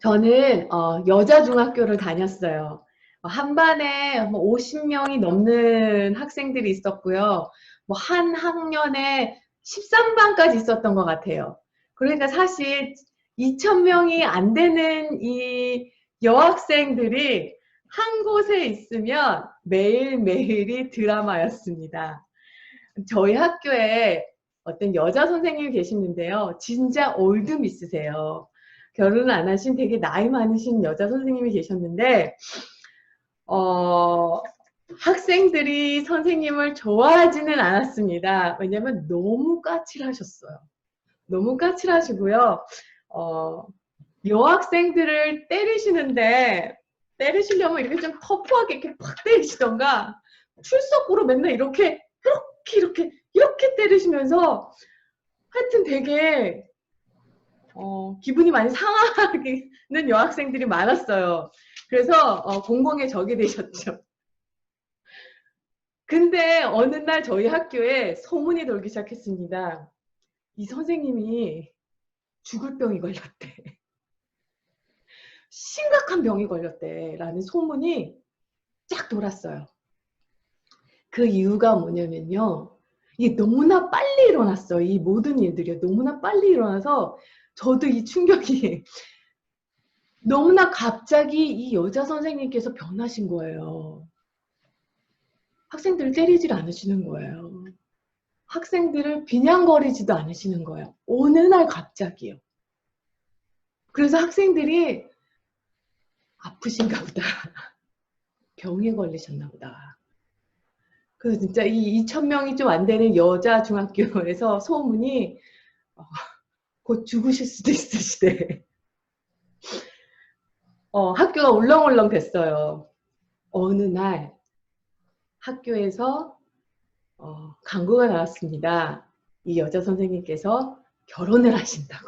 저는 여자 중학교를 다녔어요. 한 반에 뭐 50명이 넘는 학생들이 있었고요. 뭐 한 학년에 13반까지 있었던 것 같아요. 그러니까 사실 2,000명이 안 되는 이 여학생들이 한 곳에 있으면 매일매일이 드라마였습니다. 저희 학교에 어떤 여자 선생님이 계시는데요. 진짜 올드미스세요. 결혼을 안 하신 되게 나이 많으신 여자 선생님이 계셨는데 학생들이 선생님을 좋아하지는 않았습니다. 왜냐면 너무 까칠하셨어요. 너무 까칠하시고요. 여학생들을 때리시는데 때리시려면 이렇게 좀 터프하게 이렇게 팍 때리시던가 출석부로 맨날 이렇게 때리시면서 하여튼 되게 기분이 많이 상하는 여학생들이 많았어요. 그래서 공공의 적이 되셨죠. 근데 어느 날 저희 학교에 소문이 돌기 시작했습니다. 이 선생님이 죽을 병이 걸렸대. 심각한 병이 걸렸대 라는 소문이 쫙 돌았어요. 그 이유가 뭐냐면요. 이게 너무나 빨리 일어났어요. 이 모든 일들이 너무나 빨리 일어나서 저도 이 충격이 너무나 갑자기 이 여자 선생님께서 변하신 거예요. 학생들을 때리질 않으시는 거예요. 학생들을 비냥거리지도 않으시는 거예요. 어느 날 갑자기요. 그래서 학생들이 아프신가 보다. 병에 걸리셨나 보다. 그래서 진짜 이 2,000명이 좀 안 되는 여자 중학교에서 소문이 곧 죽으실 수도 있으시대. 학교가 울렁울렁 됐어요. 어느 날 학교에서 광고가 나왔습니다. 이 여자 선생님께서 결혼을 하신다고.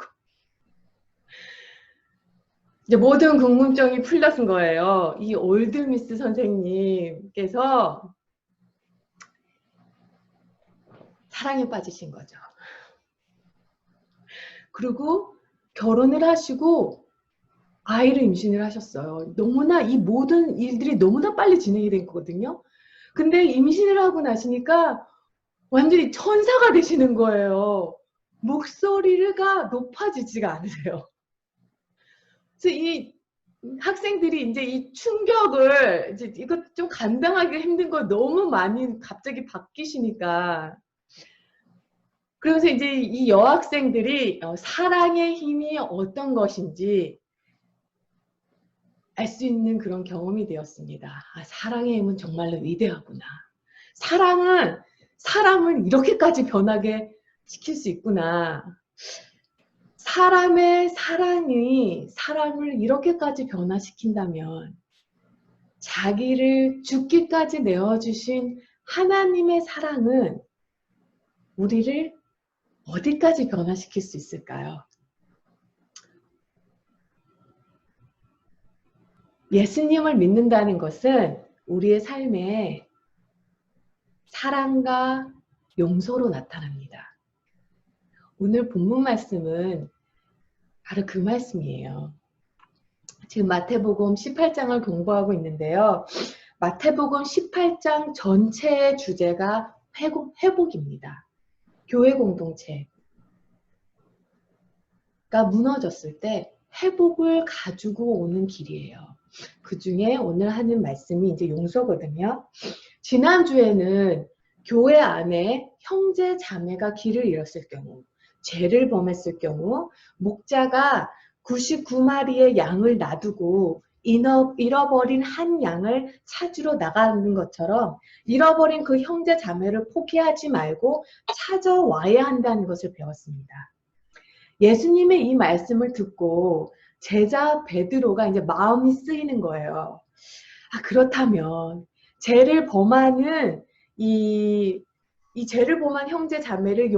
이제 모든 궁금증이 풀렸은 거예요. 이 올드미스 선생님께서 사랑에 빠지신 거죠. 그리고 결혼을 하시고 아이를 임신을 하셨어요. 너무나 이 모든 일들이 너무나 빨리 진행이 된 거거든요. 근데 임신을 하고 나시니까 완전히 천사가 되시는 거예요. 목소리가 높아지지가 않으세요. 그래서 이 학생들이 이제 이 충격을 이제 이거 좀 감당하기 힘든 거 너무 많이 갑자기 바뀌시니까 그래서 이제 이 여학생들이 사랑의 힘이 어떤 것인지 알 수 있는 그런 경험이 되었습니다. 아, 사랑의 힘은 정말로 위대하구나. 사랑은 사람을 이렇게까지 변하게 시킬 수 있구나. 사람의 사랑이 사람을 이렇게까지 변화시킨다면 자기를 죽기까지 내어주신 하나님의 사랑은 우리를 어디까지 변화시킬 수 있을까요? 예수님을 믿는다는 것은 우리의 삶에 사랑과 용서로 나타납니다. 오늘 본문 말씀은 바로 그 말씀이에요. 지금 마태복음 18장을 공부하고 있는데요. 마태복음 18장 전체의 주제가 회복입니다. 교회 공동체가 무너졌을 때 회복을 가지고 오는 길이에요. 그 중에 오늘 하는 말씀이 이제 용서거든요. 지난주에는 교회 안에 형제 자매가 길을 잃었을 경우, 죄를 범했을 경우, 목자가 99마리의 양을 놔두고 잃어버린 한 양을 찾으러 나가는 것처럼 잃어버린 그 형제 자매를 포기하지 말고 찾아와야 한다는 것을 배웠습니다. 예수님의 이 말씀을 듣고 제자 베드로가 이제 마음이 쓰이는 거예요. 아, 그렇다면 죄를 범하는 이 죄를 범한 형제 자매를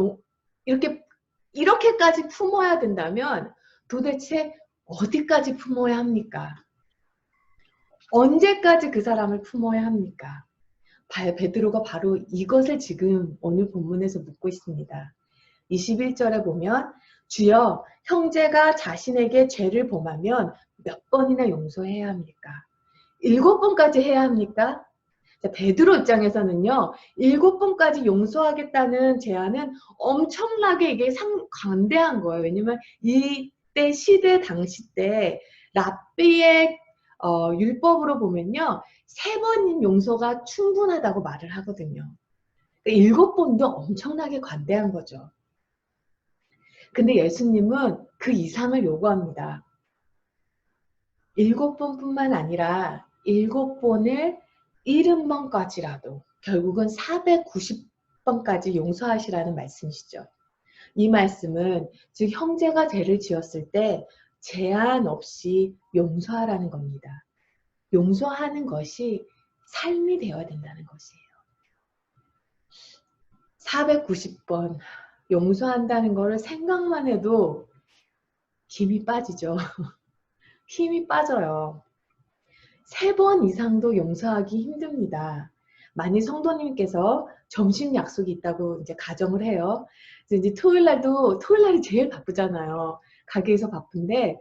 이렇게까지 품어야 된다면 도대체 어디까지 품어야 합니까? 언제까지 그 사람을 품어야 합니까? 베드로가 바로 이것을 지금 오늘 본문에서 묻고 있습니다. 21절에 보면 주여, 형제가 자신에게 죄를 범하면 몇 번이나 용서해야 합니까? 7번까지 해야 합니까? 자, 베드로 입장에서는요, 7번까지 용서하겠다는 제안은 엄청나게 이게 관대한 거예요. 왜냐면 이때 시대 당시 때 랍비의 율법으로 보면요, 3번인 용서가 충분하다고 말을 하거든요. 7번도 엄청나게 관대한 거죠. 근데 예수님은 그 이상을 요구합니다. 7번뿐만 아니라 7번을 70번까지라도 결국은 490번까지 용서하시라는 말씀이시죠. 이 말씀은 즉 형제가 죄를 지었을 때 제한 없이 용서하라는 겁니다. 용서하는 것이 삶이 되어야 된다는 것이에요. 490번 용서한다는 것을 생각만 해도 힘이 빠지죠. 힘이 빠져요. 3번 이상도 용서하기 힘듭니다. 만일 성도님께서 점심 약속이 있다고 이제 가정을 해요. 이제 토요일날이 제일 바쁘잖아요. 가게에서 바쁜데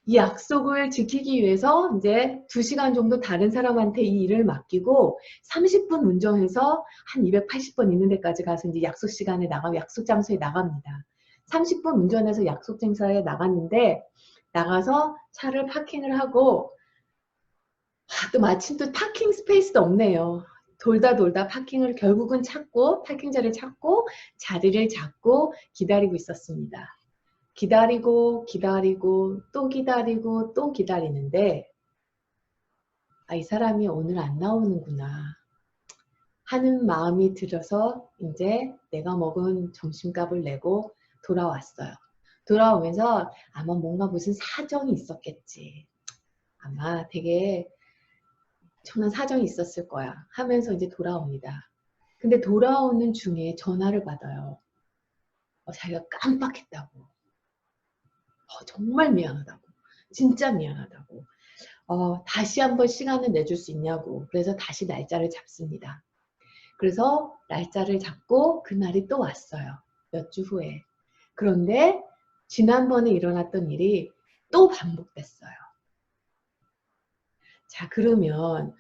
이 약속을 지키기 위해서 이제 2시간 정도 다른 사람한테 이 일을 맡기고 30분 운전해서 한 280번 있는 데까지 가서 이제 약속 시간에 약속 장소에 나갑니다. 30분 운전해서 약속 장소에 나갔는데 나가서 차를 파킹을 하고 또 마침 또 파킹 스페이스도 없네요. 돌다 파킹을 결국은 파킹자를 찾고 자리를 잡고 기다리고 있었습니다. 기다리고 또 기다리는데 이 사람이 오늘 안 나오는구나 하는 마음이 들어서 이제 내가 먹은 점심값을 내고 돌아왔어요. 돌아오면서 아마 뭔가 무슨 사정이 있었겠지. 아마 되게 엄청난 사정이 있었을 거야 하면서 이제 돌아옵니다. 근데 돌아오는 중에 전화를 받아요. 자기가 깜빡했다고. 정말 미안하다고. 진짜 미안하다고. 다시 한번 시간을 내줄 수 있냐고. 그래서 다시 날짜를 잡습니다. 그래서 날짜를 잡고 그날이 또 왔어요. 몇 주 후에. 그런데 지난번에 일어났던 일이 또 반복됐어요. 자, 그러면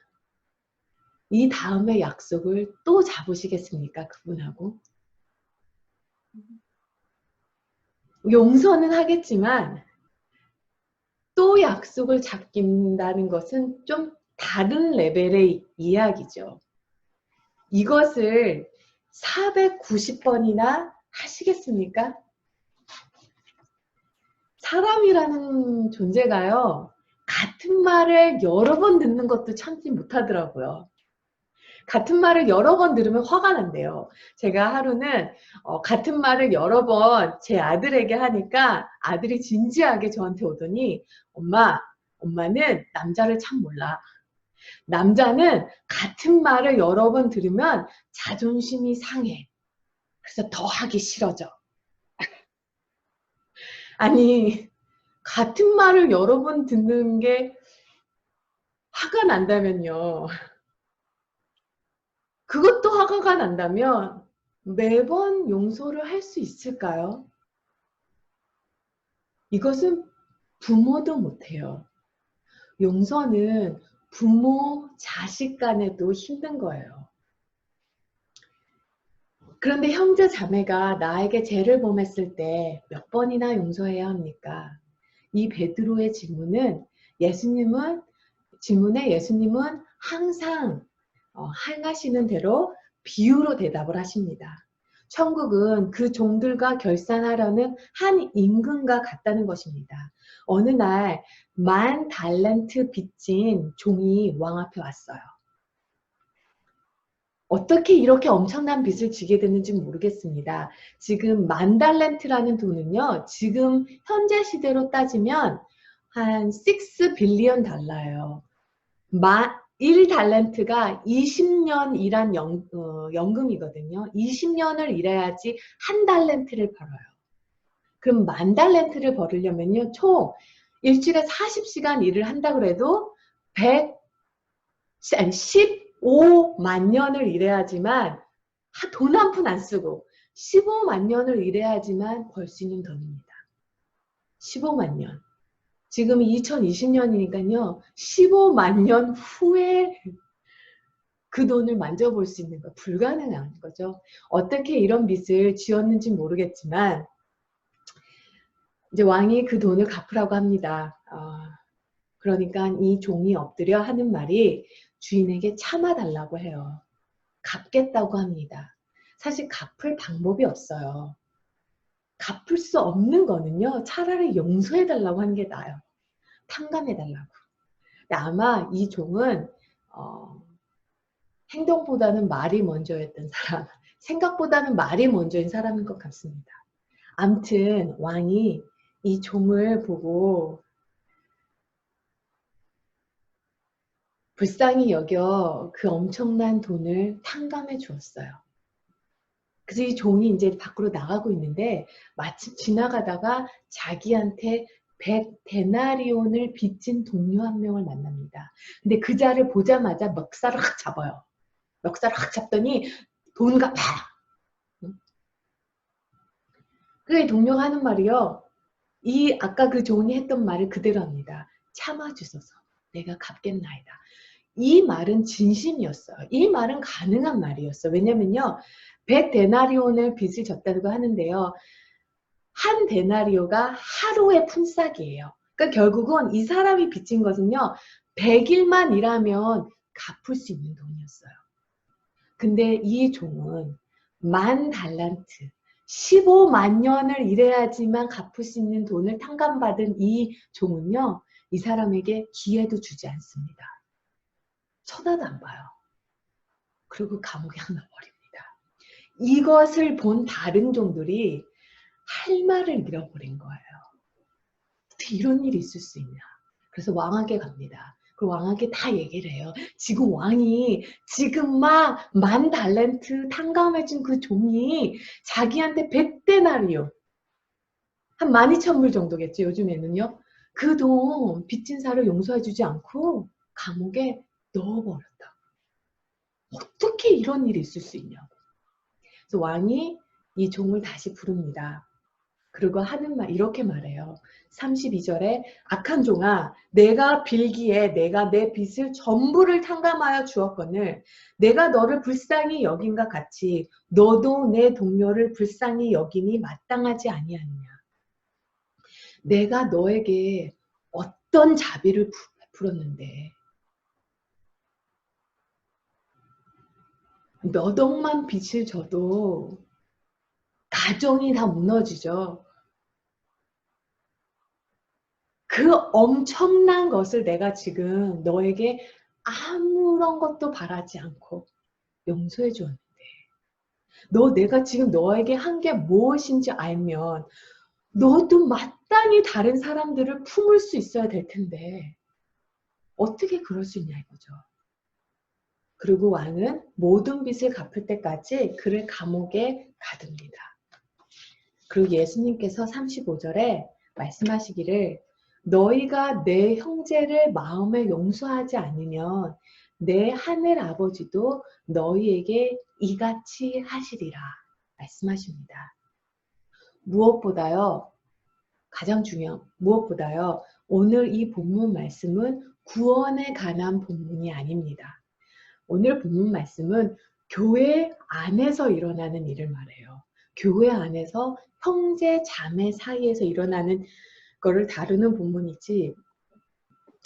이 다음에 약속을 또 잡으시겠습니까? 그분하고? 용서는 하겠지만 또 약속을 잡긴다는 것은 좀 다른 레벨의 이야기죠. 이것을 490번이나 하시겠습니까? 사람이라는 존재가요, 같은 말을 여러 번 듣는 것도 참지 못하더라고요. 같은 말을 여러 번 들으면 화가 난대요. 제가 하루는 같은 말을 여러 번 제 아들에게 하니까 아들이 진지하게 저한테 오더니 엄마는 남자를 참 몰라. 남자는 같은 말을 여러 번 들으면 자존심이 상해. 그래서 더 하기 싫어져. 아니, 같은 말을 여러 번 듣는 게 화가 난다면요. 그것도 화가 난다면 매번 용서를 할 수 있을까요? 이것은 부모도 못해요. 용서는 부모, 자식 간에도 힘든 거예요. 그런데 형제 자매가 나에게 죄를 범했을 때 몇 번이나 용서해야 합니까? 이 베드로의 질문에 예수님은 항상 행하시는 대로 비유로 대답을 하십니다. 천국은 그 종들과 결산하려는 한 임금과 같다는 것입니다. 어느 날 10,000달란트 빚진 종이 왕 앞에 왔어요. 어떻게 이렇게 엄청난 빚을 지게 됐는지 모르겠습니다. 지금 10,000달란트라는 돈은요, 지금 현재 시대로 따지면 한 6 빌리언 달러예요. 1달란트가 20년 일한 연금이거든요. 20년을 일해야지 1달란트를 벌어요. 그럼 10,000달란트를 벌으려면요, 총 일주일에 40시간 일을 한다고 해도 15만 년을 일해야지만 돈 한 푼 안 쓰고 15만 년을 일해야지만 벌 수 있는 돈입니다. 15만 년. 지금 2020년이니까요. 15만 년 후에 그 돈을 만져볼 수 있는 거 불가능한 거죠. 어떻게 이런 빚을 지었는지 모르겠지만 이제 왕이 그 돈을 갚으라고 합니다. 그러니까 이 종이 엎드려 하는 말이 주인에게 참아달라고 해요. 갚겠다고 합니다. 사실 갚을 방법이 없어요. 갚을 수 없는 거는요. 차라리 용서해달라고 하는 게 나아요. 탕감해달라고. 근데 아마 이 종은 행동보다는 말이 먼저였던 사람, 생각보다는 말이 먼저인 사람인 것 같습니다. 암튼 왕이 이 종을 보고 불쌍히 여겨 그 엄청난 돈을 탕감해 주었어요. 그래서 이 종이 이제 밖으로 나가고 있는데 마침 지나가다가 자기한테 100데나리온을 빚진 동료 한 명을 만납니다. 근데 그 자를 보자마자 멱살을 확 잡아요. 멱살을 확 잡더니 돈 갚아! 그 동료가 하는 말이요. 아까 그 종이 했던 말을 그대로 합니다. 참아주소서. 내가 갚겠나이다. 이 말은 진심이었어요. 이 말은 가능한 말이었어요. 왜냐면요. 100데나리온을 빚을 졌다고 하는데요. 한 데나리오가 하루의 품삯이에요. 그러니까 결국은 이 사람이 빚진 것은요. 100일만 일하면 갚을 수 있는 돈이었어요. 근데 이 종은 10,000달란트, 15만 년을 일해야지만 갚을 수 있는 돈을 탕감받은 이 종은요. 이 사람에게 기회도 주지 않습니다. 쳐다도 안 봐요. 그리고 감옥에 넣어버립니다. 이것을 본 다른 종들이 할 말을 잃어버린 거예요. 어떻게 이런 일이 있을 수 있냐. 그래서 왕에게 갑니다. 그 왕에게 다 얘기를 해요. 지금 왕이 지금 막 10,000달란트 탕감해준 그 종이 자기한테 100데나리온 한 12,000불 정도겠죠. 요즘에는요. 그 돈 빚진 사를 용서해주지 않고 감옥에 넣어버렸다. 어떻게 이런 일이 있을 수 있냐고. 그래서 왕이 이 종을 다시 부릅니다. 그리고 하는 말 이렇게 말해요. 32절에 악한 종아 내가 빌기에 내가 내 빚을 전부를 탕감하여 주었거늘 내가 너를 불쌍히 여긴과 같이 너도 내 동료를 불쌍히 여김이 마땅하지 아니하느냐. 내가 너에게 어떤 자비를 베풀었는데 몇 억만 빚을 져도 가정이 다 무너지죠. 그 엄청난 것을 내가 지금 너에게 아무런 것도 바라지 않고 용서해 주었는데 내가 지금 너에게 한 게 무엇인지 알면 너도 마땅히 다른 사람들을 품을 수 있어야 될 텐데 어떻게 그럴 수 있냐 이거죠. 그리고 왕은 모든 빚을 갚을 때까지 그를 감옥에 가둡니다. 그리고 예수님께서 35절에 말씀하시기를 너희가 내 형제를 마음에 용서하지 않으면 내 하늘 아버지도 너희에게 이같이 하시리라 말씀하십니다. 무엇보다요. 가장 중요한 무엇보다요. 오늘 이 본문 말씀은 구원에 관한 본문이 아닙니다. 오늘 본문 말씀은 교회 안에서 일어나는 일을 말해요. 교회 안에서 형제 자매 사이에서 일어나는 거를 다루는 본문이지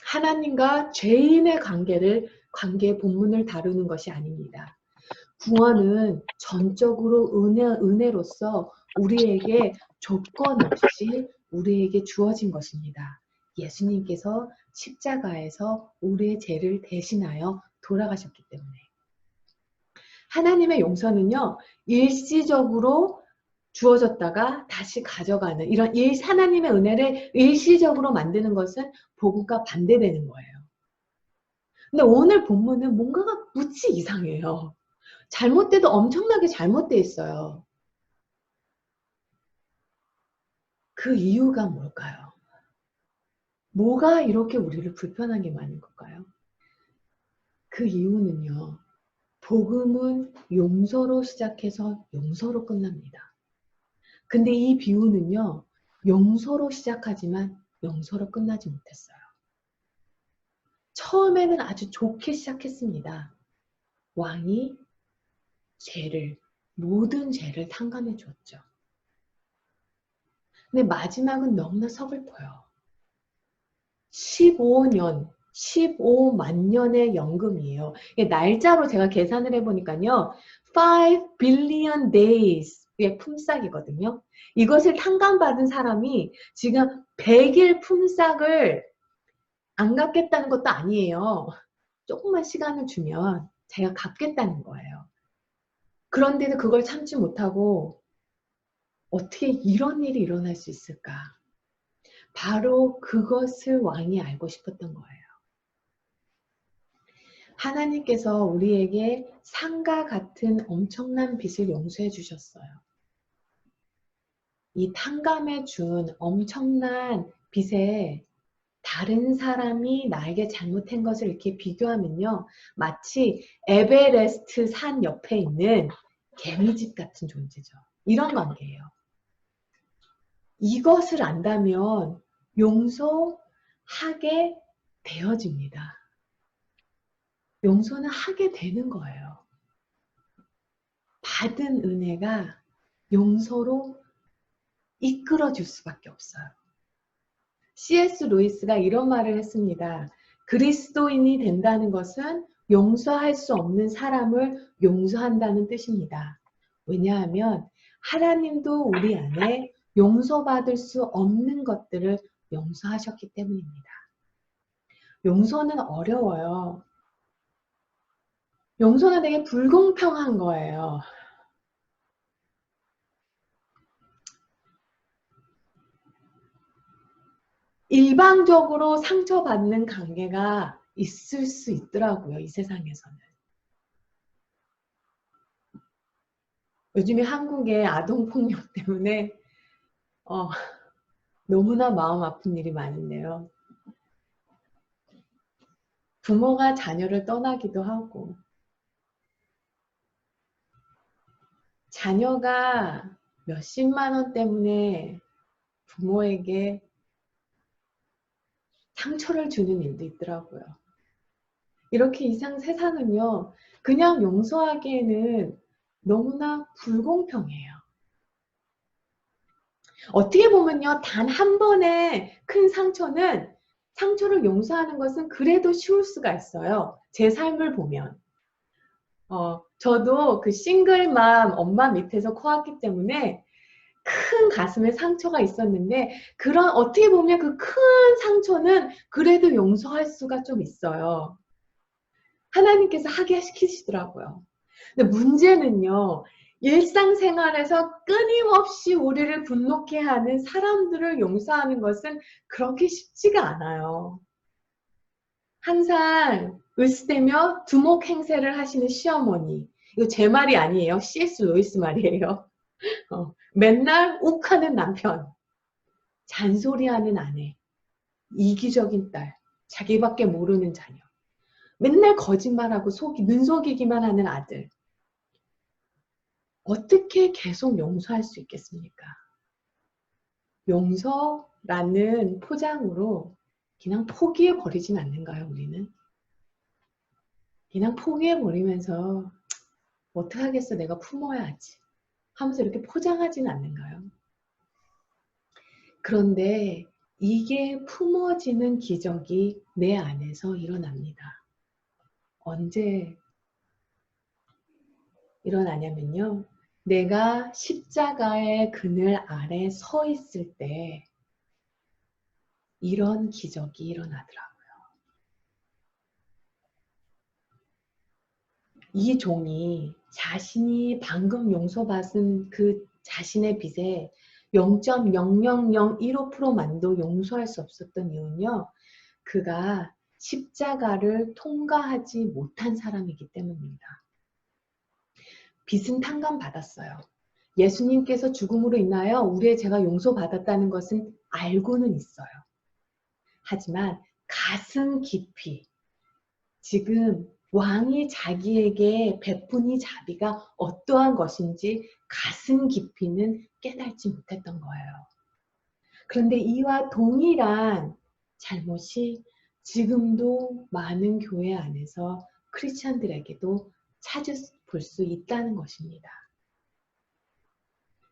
하나님과 죄인의 관계의 본문을 다루는 것이 아닙니다. 구원은 전적으로 은혜로서 우리에게 조건 없이 우리에게 주어진 것입니다. 예수님께서 십자가에서 우리의 죄를 대신하여 돌아가셨기 때문에. 하나님의 용서는요. 일시적으로 주어졌다가 다시 가져가는 이런 하나님의 은혜를 일시적으로 만드는 것은 복음과 반대되는 거예요. 근데 오늘 본문은 뭔가가 무지 이상해요. 잘못돼도 엄청나게 잘못돼 있어요. 그 이유가 뭘까요? 뭐가 이렇게 우리를 불편하게 만든 걸까요? 그 이유는요. 복음은 용서로 시작해서 용서로 끝납니다. 근데 이 비유는요. 용서로 시작하지만 용서로 끝나지 못했어요. 처음에는 아주 좋게 시작했습니다. 왕이 모든 죄를 탕감해 줬죠. 근데 마지막은 너무나 서글퍼요. 15만 년의 연금이에요. 날짜로 제가 계산을 해보니까요. 5 billion days의 품삯이거든요. 이것을 탕감받은 사람이 지금 100일 품삯을 안 갚겠다는 것도 아니에요. 조금만 시간을 주면 제가 갚겠다는 거예요. 그런데도 그걸 참지 못하고 어떻게 이런 일이 일어날 수 있을까? 바로 그것을 왕이 알고 싶었던 거예요. 하나님께서 우리에게 산과 같은 엄청난 빚을 용서해 주셨어요. 이 탕감해 준 엄청난 빚에 다른 사람이 나에게 잘못한 것을 이렇게 비교하면요. 마치 에베레스트 산 옆에 있는 개미집 같은 존재죠. 이런 관계예요. 이것을 안다면 용서하게 되어집니다. 용서는 하게 되는 거예요. 받은 은혜가 용서로 이끌어줄 수밖에 없어요. C.S. 루이스가 이런 말을 했습니다. 그리스도인이 된다는 것은 용서할 수 없는 사람을 용서한다는 뜻입니다. 왜냐하면 하나님도 우리 안에 용서받을 수 없는 것들을 용서하셨기 때문입니다. 용서는 어려워요. 용서는 되게 불공평한 거예요. 일방적으로 상처받는 관계가 있을 수 있더라고요. 이 세상에서는. 요즘에 한국의 아동폭력 때문에 너무나 마음 아픈 일이 많은데요. 부모가 자녀를 떠나기도 하고 자녀가 몇십만 원 때문에 부모에게 상처를 주는 일도 있더라고요. 이렇게 이상 세상은요. 그냥 용서하기에는 너무나 불공평해요. 어떻게 보면요. 단 한 번의 큰 상처를 용서하는 것은 그래도 쉬울 수가 있어요. 제 삶을 보면. 저도 그 싱글맘 엄마 밑에서 커왔기 때문에 큰 가슴에 상처가 있었는데 어떻게 보면 그 큰 상처는 그래도 용서할 수가 좀 있어요. 하나님께서 하게 시키시더라고요. 근데 문제는요. 일상생활에서 끊임없이 우리를 분노케 하는 사람들을 용서하는 것은 그렇게 쉽지가 않아요. 항상 으스대며 두목 행세를 하시는 시어머니. 이거 제 말이 아니에요. C.S. 루이스 말이에요. 맨날 욱하는 남편, 잔소리하는 아내, 이기적인 딸, 자기밖에 모르는 자녀, 맨날 거짓말하고 눈속이기만 하는 아들. 어떻게 계속 용서할 수 있겠습니까? 용서라는 포장으로 그냥 포기해버리진 않는가요, 우리는? 그냥 포기해버리면서 어떡하겠어, 내가 품어야지 하면서 이렇게 포장하진 않는가요? 그런데 이게 품어지는 기적이 내 안에서 일어납니다. 언제 일어나냐면요. 내가 십자가의 그늘 아래 서 있을 때 이런 기적이 일어나더라고요. 이 종이 자신이 방금 용서받은 그 자신의 빚에 0.0001% 용서할 수 없었던 이유는요. 그가 십자가를 통과하지 못한 사람이기 때문입니다. 빚은 탕감받았어요. 예수님께서 죽음으로 인하여 우리의 죄가 용서받았다는 것은 알고는 있어요. 하지만 가슴 깊이 지금 왕이 자기에게 베푼 이 자비가 어떠한 것인지 가슴 깊이는 깨닫지 못했던 거예요. 그런데 이와 동일한 잘못이 지금도 많은 교회 안에서 크리스찬들에게도 찾아볼 수 있다는 것입니다.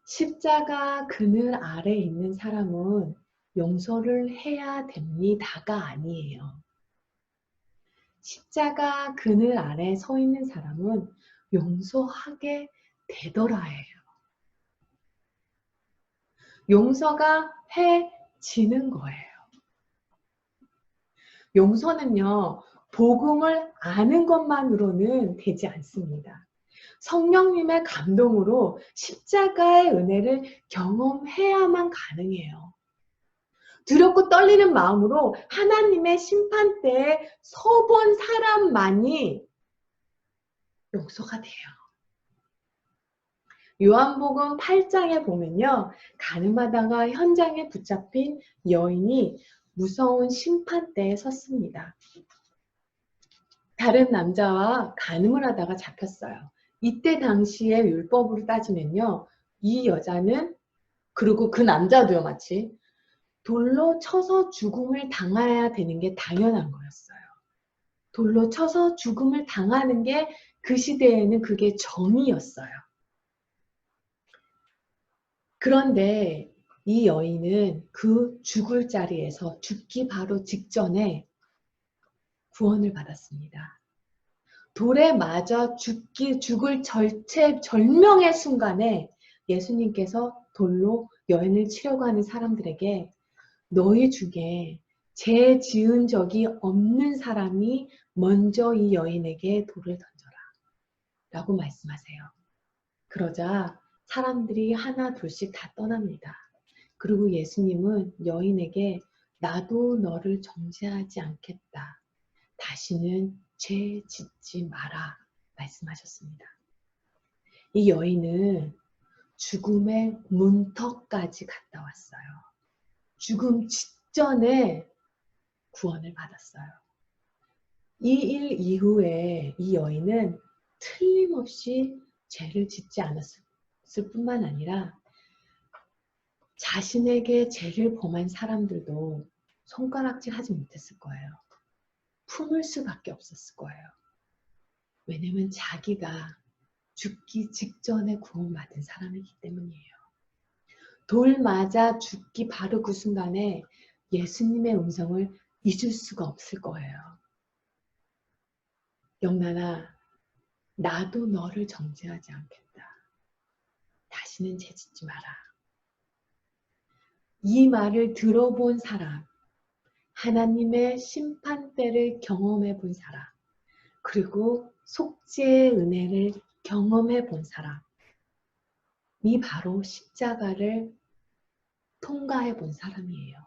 십자가 그늘 아래 있는 사람은 용서를 해야 됩니다가 아니에요. 십자가 그늘 아래 서 있는 사람은 용서하게 되더라예요. 용서가 해지는 거예요. 용서는요, 복음을 아는 것만으로는 되지 않습니다. 성령님의 감동으로 십자가의 은혜를 경험해야만 가능해요. 두렵고 떨리는 마음으로 하나님의 심판대에 서본 사람만이 용서가 돼요. 요한복음 8장에 보면요, 가늠하다가 현장에 붙잡힌 여인이 무서운 심판대에 섰습니다. 다른 남자와 간음을 하다가 잡혔어요. 이때 당시에 율법으로 따지면요, 이 여자는, 그리고 그 남자도요, 마치 돌로 쳐서 죽음을 당해야 되는 게 당연한 거였어요. 돌로 쳐서 죽음을 당하는 게 그 시대에는 그게 정의였어요. 그런데 이 여인은 그 죽을 자리에서 죽기 바로 직전에 구원을 받았습니다. 돌에 맞아 죽을 절명의 순간에 예수님께서 돌로 여인을 치려고 하는 사람들에게 너희 중에 죄 지은 적이 없는 사람이 먼저 이 여인에게 돌을 던져라 라고 말씀하세요. 그러자 사람들이 하나 둘씩 다 떠납니다. 그리고 예수님은 여인에게 나도 너를 정죄하지 않겠다. 다시는 죄 짓지 마라 말씀하셨습니다. 이 여인은 죽음의 문턱까지 갔다 왔어요. 죽음 직전에 구원을 받았어요. 이 일 이후에 이 여인은 틀림없이 죄를 짓지 않았을 뿐만 아니라 자신에게 죄를 범한 사람들도 손가락질 하지 못했을 거예요. 품을 수밖에 없었을 거예요. 왜냐면 자기가 죽기 직전에 구원받은 사람이기 때문이에요. 돌 맞아 죽기 바로 그 순간에 예수님의 음성을 잊을 수가 없을 거예요. 영란아, 나도 너를 정죄하지 않겠다. 다시는 죄 짓지 마라. 이 말을 들어본 사람, 하나님의 심판대를 경험해 본 사람, 그리고 속죄의 은혜를 경험해 본 사람이 바로 십자가를 통과해 본 사람이에요.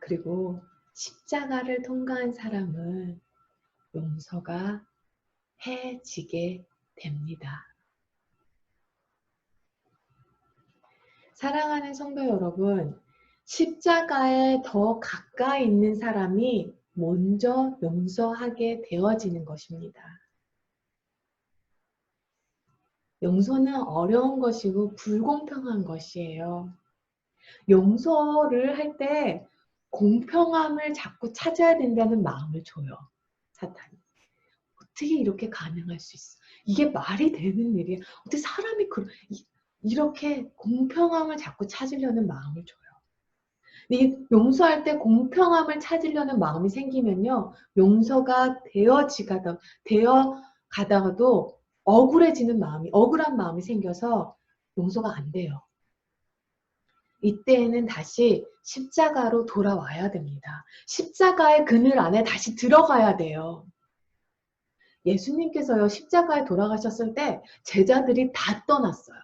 그리고 십자가를 통과한 사람은 용서가 해지게 됩니다. 사랑하는 성도 여러분, 십자가에 더 가까이 있는 사람이 먼저 용서하게 되어지는 것입니다. 용서는 어려운 것이고 불공평한 것이에요. 용서를 할 때 공평함을 자꾸 찾아야 된다는 마음을 줘요, 사탄이. 어떻게 이렇게 가능할 수 있어? 이게 말이 되는 일이야? 어떻게 사람이 이렇게 공평함을 자꾸 찾으려는 마음을 줘요. 이 용서할 때 공평함을 찾으려는 마음이 생기면요, 용서가 되어 가다가도 억울한 마음이 생겨서 용서가 안 돼요. 이때에는 다시 십자가로 돌아와야 됩니다. 십자가의 그늘 안에 다시 들어가야 돼요. 예수님께서요, 십자가에 돌아가셨을 때 제자들이 다 떠났어요.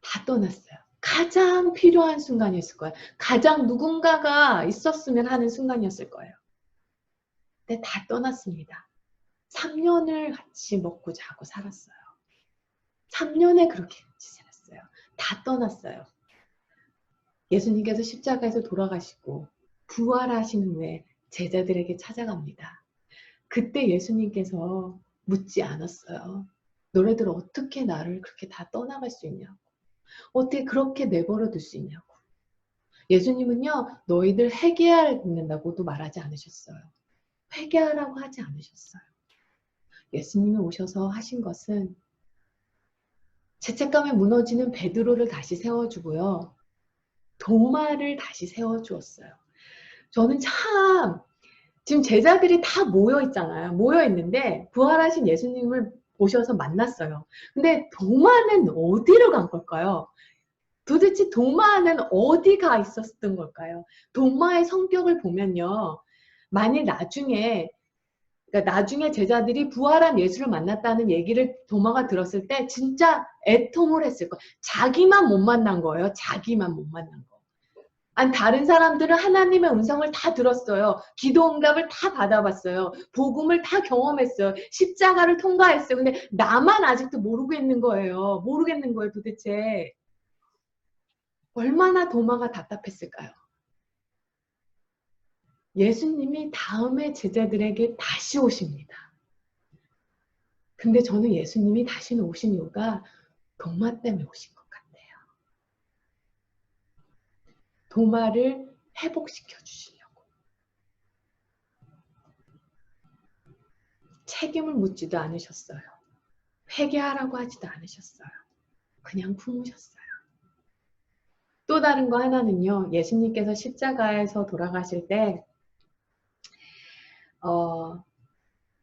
다 떠났어요. 가장 필요한 순간이었을 거예요. 가장 누군가가 있었으면 하는 순간이었을 거예요. 근데 다 떠났습니다. 3년을 같이 먹고 자고 살았어요. 3년에 그렇게 같이 살았어요. 다 떠났어요. 예수님께서 십자가에서 돌아가시고 부활하신 후에 제자들에게 찾아갑니다. 그때 예수님께서 묻지 않았어요. 너네들 어떻게 나를 그렇게 다 떠나갈 수 있냐고. 어떻게 그렇게 내버려 둘 수 있냐고. 예수님은요, 너희들 회개해야 된다고도 말하지 않으셨어요. 회개하라고 하지 않으셨어요. 예수님이 오셔서 하신 것은 죄책감에 무너지는 베드로를 다시 세워주고요. 도마를 다시 세워주었어요. 저는 참 지금 제자들이 다 모여 있잖아요. 모여 있는데 부활하신 예수님을 오셔서 만났어요. 근데 도마는 어디로 간 걸까요? 도대체 도마는 어디 가 있었던 걸까요? 도마의 성격을 보면요. 만일 나중에 그러니까 나중에 제자들이 부활한 예수를 만났다는 얘기를 도마가 들었을 때 진짜 애통을 했을 거예요. 자기만 못 만난 거예요. 자기만 못 만난 거. 아니 다른 사람들은 하나님의 음성을 다 들었어요. 기도 응답을 다 받아봤어요. 복음을 다 경험했어요. 십자가를 통과했어요. 근데 나만 아직도 모르고 있는 거예요. 모르겠는 거예요 도대체. 얼마나 도마가 답답했을까요? 예수님이 다음에 제자들에게 다시 오십니다. 근데 저는 예수님이 다시는 오신 이유가 도마 때문에 오신 것 같아요. 도마를 회복시켜 주시려고. 책임을 묻지도 않으셨어요. 회개하라고 하지도 않으셨어요. 그냥 품으셨어요. 또 다른 거 하나는요. 예수님께서 십자가에서 돌아가실 때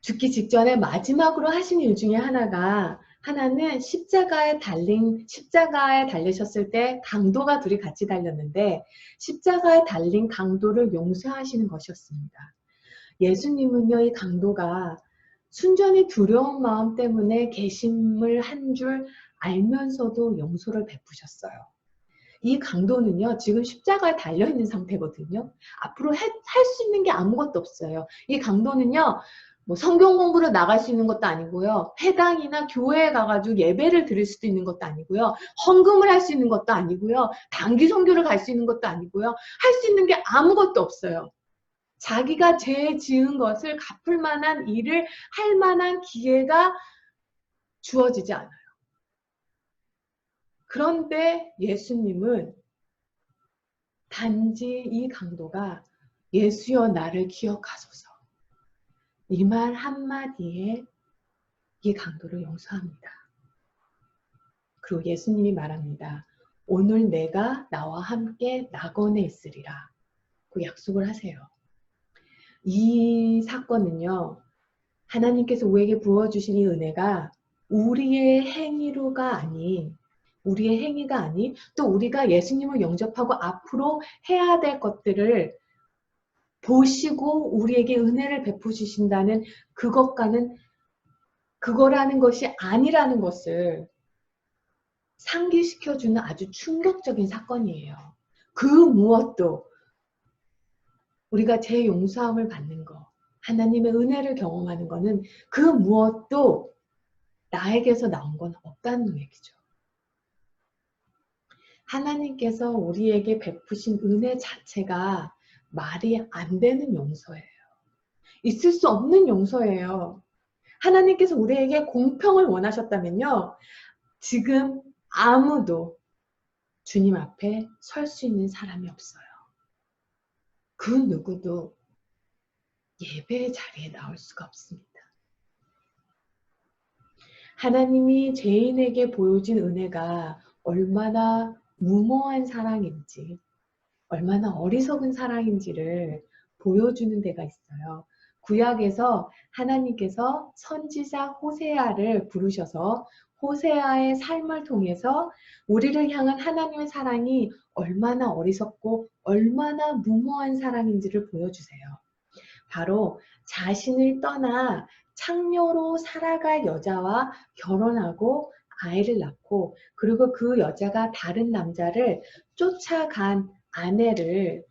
죽기 직전에 마지막으로 하신 일 중에 하나는 십자가에 달리셨을 때 강도가 둘이 같이 달렸는데 십자가에 달린 강도를 용서하시는 것이었습니다. 예수님은요, 이 강도가 순전히 두려운 마음 때문에 계심을 한 줄 알면서도 용서를 베푸셨어요. 이 강도는요, 지금 십자가에 달려있는 상태거든요. 앞으로 할 수 있는 게 아무것도 없어요. 이 강도는요, 뭐 성경 공부로 나갈 수 있는 것도 아니고요. 회당이나 교회에 가가지고 예배를 드릴 수도 있는 것도 아니고요. 헌금을 할 수 있는 것도 아니고요. 단기 선교를 갈 수 있는 것도 아니고요. 할 수 있는 게 아무것도 없어요. 자기가 죄 지은 것을 갚을 만한 일을 할 만한 기회가 주어지지 않아요. 그런데 예수님은 단지 이 강도가 예수여 나를 기억하소서 이 말 한마디에 이 강도를 용서합니다. 그리고 예수님이 말합니다. 오늘 내가 나와 함께 낙원에 있으리라. 그 약속을 하세요. 이 사건은요. 하나님께서 우리에게 부어주신 이 은혜가 우리의 행위가 아닌 또 우리가 예수님을 영접하고 앞으로 해야 될 것들을 보시고 우리에게 은혜를 베푸시신다는 그거라는 것이 아니라는 것을 상기시켜주는 아주 충격적인 사건이에요. 그 무엇도 우리가 죄 용서함을 받는 거, 하나님의 은혜를 경험하는 거는 그 무엇도 나에게서 나온 건 없다는 얘기죠. 하나님께서 우리에게 베푸신 은혜 자체가 말이 안 되는 용서예요. 있을 수 없는 용서예요. 하나님께서 우리에게 공평을 원하셨다면요. 지금 아무도 주님 앞에 설 수 있는 사람이 없어요. 그 누구도 예배의 자리에 나올 수가 없습니다. 하나님이 죄인에게 보여준 은혜가 얼마나 무모한 사랑인지, 얼마나 어리석은 사랑인지를 보여주는 데가 있어요. 구약에서 하나님께서 선지자 호세아를 부르셔서 호세아의 삶을 통해서 우리를 향한 하나님의 사랑이 얼마나 어리석고 얼마나 무모한 사랑인지를 보여주세요. 바로 자신을 떠나 창녀로 살아갈 여자와 결혼하고 아이를 낳고 그리고 그 여자가 다른 남자를 쫓아간 아내를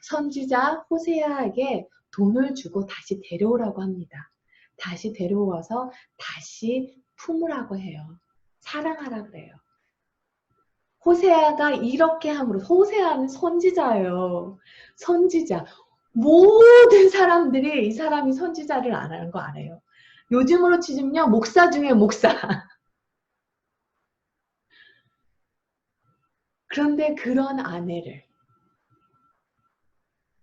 선지자 호세아에게 돈을 주고 다시 데려오라고 합니다. 다시 데려와서 다시 품으라고 해요. 사랑하라 그래요. 호세아가 이렇게 함으로 호세아는 선지자예요. 선지자. 모든 사람들이 이 사람이 선지자를 안 하는 거 알아요. 요즘으로 치면요, 목사 중에 목사. 그런데 그런 아내를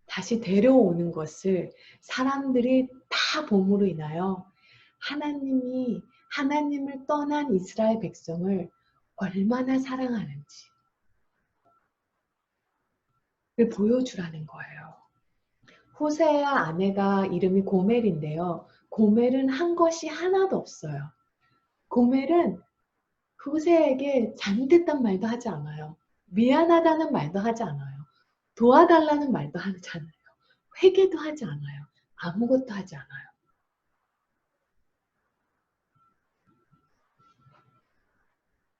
다시 데려오는 것을 사람들이 다 봄으로 인하여 하나님을 떠난 이스라엘 백성을 얼마나 사랑하는지 보여주라는 거예요. 호세의 아내가 이름이 고멜인데요. 고멜은 한 것이 하나도 없어요. 고멜은 호세에게 잘못했단 말도 하지 않아요. 미안하다는 말도 하지 않아요. 도와달라는 말도 하지 않아요. 회개도 하지 않아요. 아무것도 하지 않아요.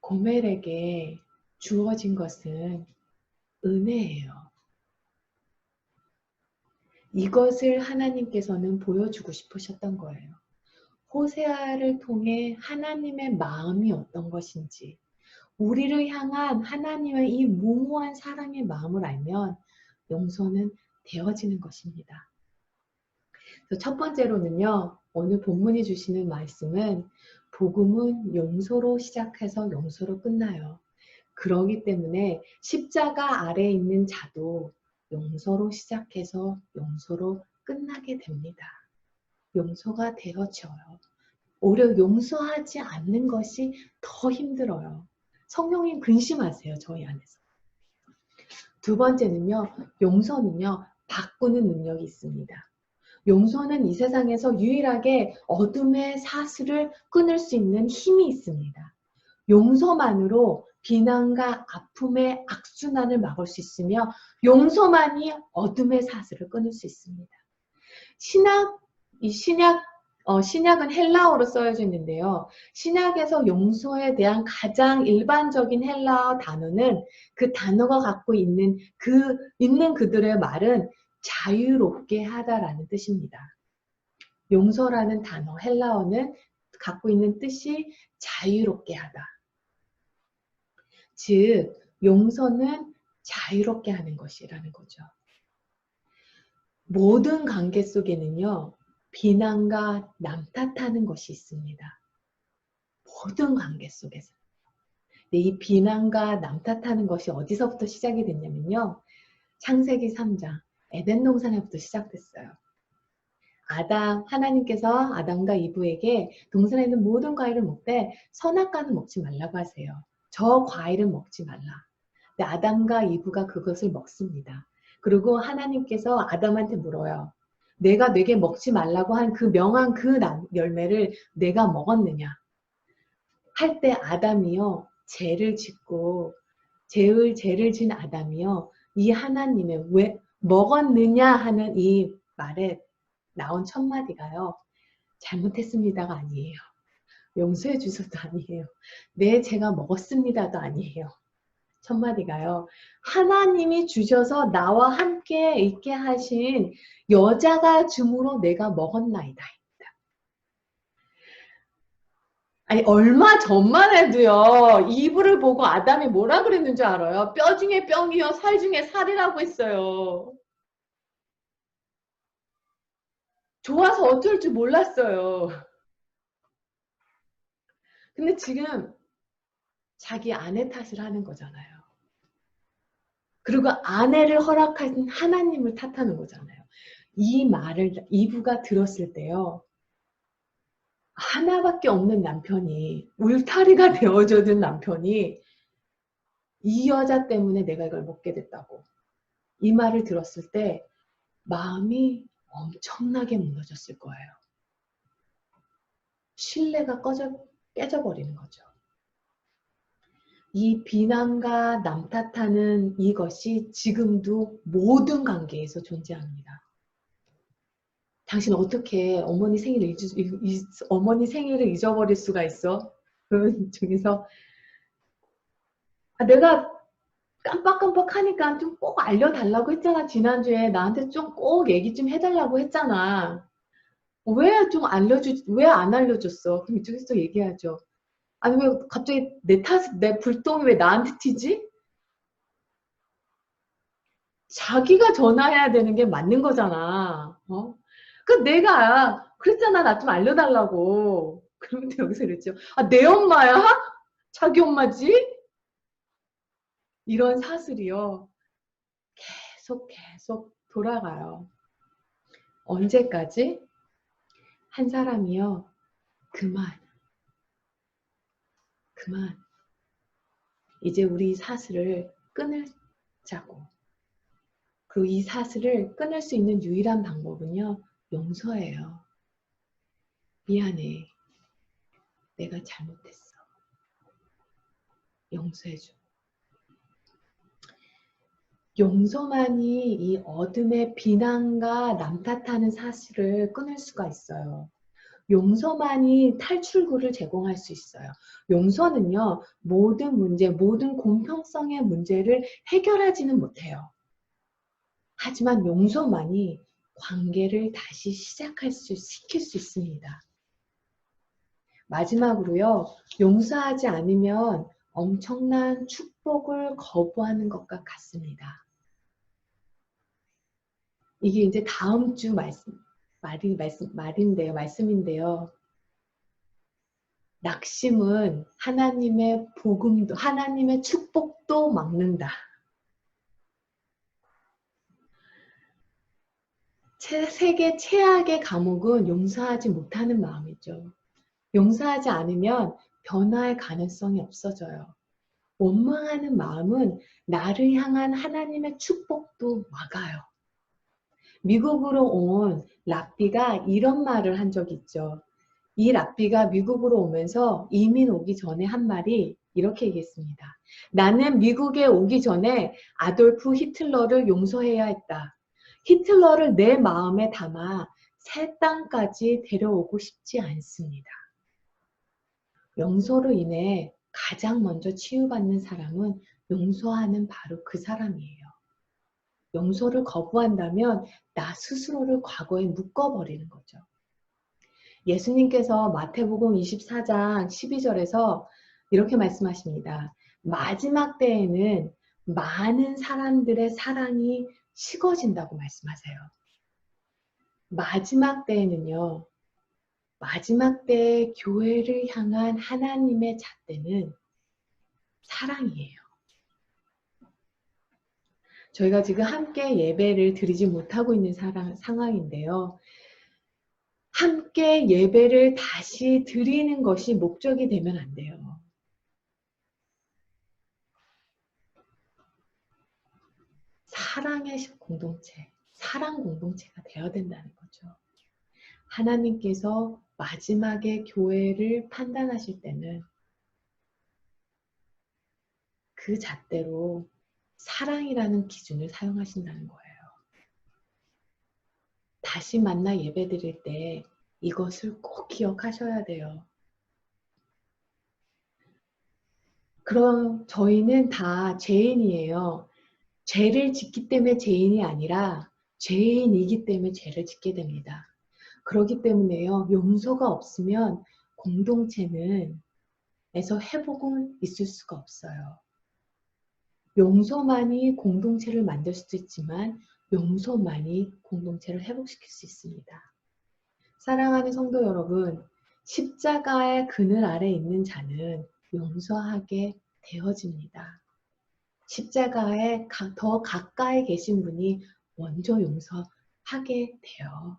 고멜에게 주어진 것은 은혜예요. 이것을 하나님께서는 보여주고 싶으셨던 거예요. 호세아를 통해 하나님의 마음이 어떤 것인지, 우리를 향한 하나님의 이 무모한 사랑의 마음을 알면 용서는 되어지는 것입니다. 첫 번째로는요, 오늘 본문이 주시는 말씀은 복음은 용서로 시작해서 용서로 끝나요. 그러기 때문에 십자가 아래에 있는 자도 용서로 시작해서 용서로 끝나게 됩니다. 용서가 되어져요. 오히려 용서하지 않는 것이 더 힘들어요. 성령님 근심하세요, 저희 안에서. 두 번째는요, 용서는요, 바꾸는 능력이 있습니다. 용서는 이 세상에서 유일하게 어둠의 사슬을 끊을 수 있는 힘이 있습니다. 용서만으로 비난과 아픔의 악순환을 막을 수 있으며 용서만이 어둠의 사슬을 끊을 수 있습니다. 신약은 헬라어로 쓰여져 있는데요. 신약에서 용서에 대한 가장 일반적인 헬라어 단어는 그 단어가 갖고 있는 그들의 말은 자유롭게 하다라는 뜻입니다. 용서라는 단어, 헬라어는 갖고 있는 뜻이 자유롭게 하다. 즉, 용서는 자유롭게 하는 것이라는 거죠. 모든 관계 속에는요, 비난과 남 탓하는 것이 있습니다. 모든 관계 속에서. 이 비난과 남 탓하는 것이 어디서부터 시작이 됐냐면요. 창세기 3장, 에덴 동산에부터 시작됐어요. 하나님께서 아담과 이브에게 동산에 있는 모든 과일을 먹되 선악과는 먹지 말라고 하세요. 저 과일은 먹지 말라. 근데 아담과 이브가 그것을 먹습니다. 그리고 하나님께서 아담한테 물어요. 내가 내게 먹지 말라고 한 그 명한 그 열매를 내가 먹었느냐? 할 때 아담이요. 죄를 진 아담이요. 이 하나님의 왜 먹었느냐 하는 이 말에 나온 첫 마디가요. 잘못했습니다가 아니에요. 용서해 주셔도 아니에요. 네, 제가 먹었습니다도 아니에요. 첫 마디가요. 하나님이 주셔서 나와 함께 있게 하신 여자가 줌으로 내가 먹었나이다. 아니, 얼마 전만 해도요, 이브를 보고 아담이 뭐라 그랬는 줄 알아요? 뼈 중에 뼈이요, 살 중에 살이라고 했어요. 좋아서 어쩔 줄 몰랐어요. 근데 지금 자기 아내 탓을 하는 거잖아요. 그리고 아내를 허락하신 하나님을 탓하는 거잖아요. 이 말을 이브가 들었을 때요. 하나밖에 없는 남편이, 울타리가 되어줘준 남편이 이 여자 때문에 내가 이걸 먹게 됐다고. 이 말을 들었을 때 마음이 엄청나게 무너졌을 거예요. 신뢰가 깨져버리는 거죠. 이 비난과 남 탓하는 이것이 지금도 모든 관계에서 존재합니다. 당신 어떻게 어머니 생일을 잊어버릴 수가 있어? 그런 중에서 내가 깜빡깜빡 하니까 좀 꼭 알려달라고 했잖아. 지난주에 나한테 좀 꼭 얘기 좀 해달라고 했잖아. 왜 안 알려줬어? 그럼 이쪽에서 얘기하죠. 아니, 왜 갑자기 내 불똥이 왜 나한테 튀지? 자기가 전화해야 되는 게 맞는 거잖아. 그랬잖아. 나 좀 알려달라고. 그러면 여기서 이랬죠. 아, 내 엄마야? 자기 엄마지? 이런 사슬이요. 계속 돌아가요. 언제까지? 한 사람이요. 그만. 이제 우리 사슬을 끊자고. 그리고 이 사슬을 끊을 수 있는 유일한 방법은요. 용서예요. 미안해. 내가 잘못했어. 용서해줘. 용서만이 이 어둠의 비난과 남 탓하는 사실을 끊을 수가 있어요. 용서만이 탈출구를 제공할 수 있어요. 용서는요, 모든 문제, 모든 공평성의 문제를 해결하지는 못해요. 하지만 용서만이 관계를 다시 시킬 수 있습니다. 마지막으로요, 용서하지 않으면 엄청난 축복을 거부하는 것과 같습니다. 이게 이제 다음 주 말씀인데요. 낙심은 하나님의 복음도, 하나님의 축복도 막는다. 세계 최악의 감옥은 용서하지 못하는 마음이죠. 용서하지 않으면 변화의 가능성이 없어져요. 원망하는 마음은 나를 향한 하나님의 축복도 막아요. 미국으로 온 랍비가 이런 말을 한 적이 있죠. 이 랍비가 미국으로 오면서 이민 오기 전에 한 말이 이렇게 얘기했습니다. 나는 미국에 오기 전에 아돌프 히틀러를 용서해야 했다. 히틀러를 내 마음에 담아 새 땅까지 데려오고 싶지 않습니다. 용서로 인해 가장 먼저 치유받는 사람은 용서하는 바로 그 사람이에요. 용서를 거부한다면 나 스스로를 과거에 묶어버리는 거죠. 예수님께서 마태복음 24장 12절에서 이렇게 말씀하십니다. 마지막 때에는 많은 사람들의 사랑이 식어진다고 말씀하세요. 마지막 때에는요. 마지막 때의 교회를 향한 하나님의 잣대는 사랑이에요. 저희가 지금 함께 예배를 드리지 못하고 있는 상황인데요. 함께 예배를 다시 드리는 것이 목적이 되면 안 돼요. 사랑의 공동체, 사랑 공동체가 되어야 된다는 거죠. 하나님께서 마지막에 교회를 판단하실 때는 그 잣대로 사랑이라는 기준을 사용하신다는 거예요. 다시 만나 예배 드릴 때 이것을 꼭 기억하셔야 돼요. 그럼 저희는 다 죄인이에요. 죄를 짓기 때문에 죄인이 아니라 죄인이기 때문에 죄를 짓게 됩니다. 그렇기 때문에요. 용서가 없으면 공동체는 에서 회복은 있을 수가 없어요. 용서만이 공동체를 만들 수도 있지만 용서만이 공동체를 회복시킬 수 있습니다. 사랑하는 성도 여러분, 십자가의 그늘 아래 있는 자는 용서하게 되어집니다. 십자가에 더 가까이 계신 분이 먼저 용서하게 돼요.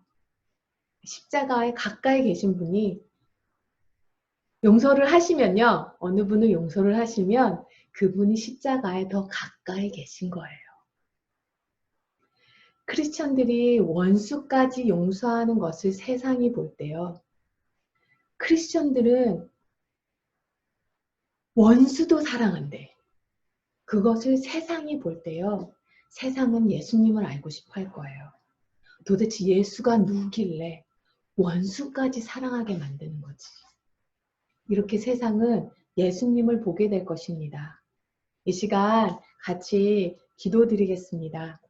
십자가에 가까이 계신 분이 용서를 하시면요. 어느 분을 용서를 하시면 그분이 십자가에 더 가까이 계신 거예요. 크리스천들이 원수까지 용서하는 것을 세상이 볼 때요. 크리스천들은 원수도 사랑한대. 그것을 세상이 볼 때요. 세상은 예수님을 알고 싶어 할 거예요. 도대체 예수가 누구길래 원수까지 사랑하게 만드는 거지. 이렇게 세상은 예수님을 보게 될 것입니다. 이 시간 같이 기도드리겠습니다.